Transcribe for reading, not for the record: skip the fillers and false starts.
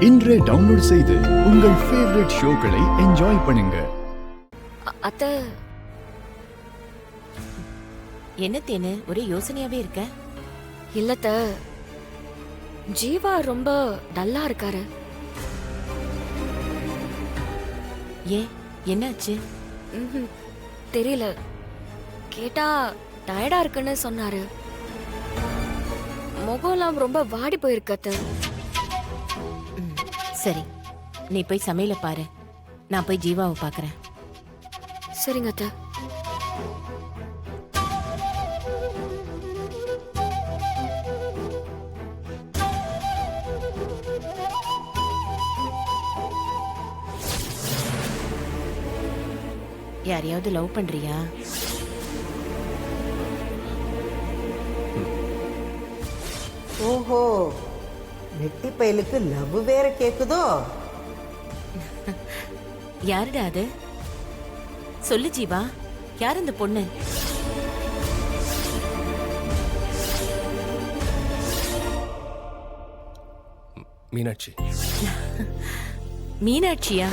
இன்றே டவுன்லோட் செய்து உங்கள் ஃபேவரட் ஷோக்களை என்ஜாய் பண்ணுங்க. அத்த என்ன தேனு ஒரே யோசனையாவே இருக்க? இல்லத்த, ஜீவா ரொம்ப டல்லா இருக்காரு. ஏன் என்னாச்சு? தெரியல, கேட்டா டயர்டா இருக்குன்னு சொன்னாரு. முகம்லாம் ரொம்ப வாடி போயிருக்கத்த. சரி, நீ போய் சமையல பாரு, நான் போய் ஜீவாவை பாக்குறேன். சரிங்க அத்த. யாரையாவது லவ் பண்றியா? ஓஹோ, வெட்டி பயலுக்கு லவ் வேற கேக்குதோ? யாருடா அது? சொல்லு ஜீவா, யார் இந்த பொண்ணு? மீனாட்சி. மீனாட்சியா?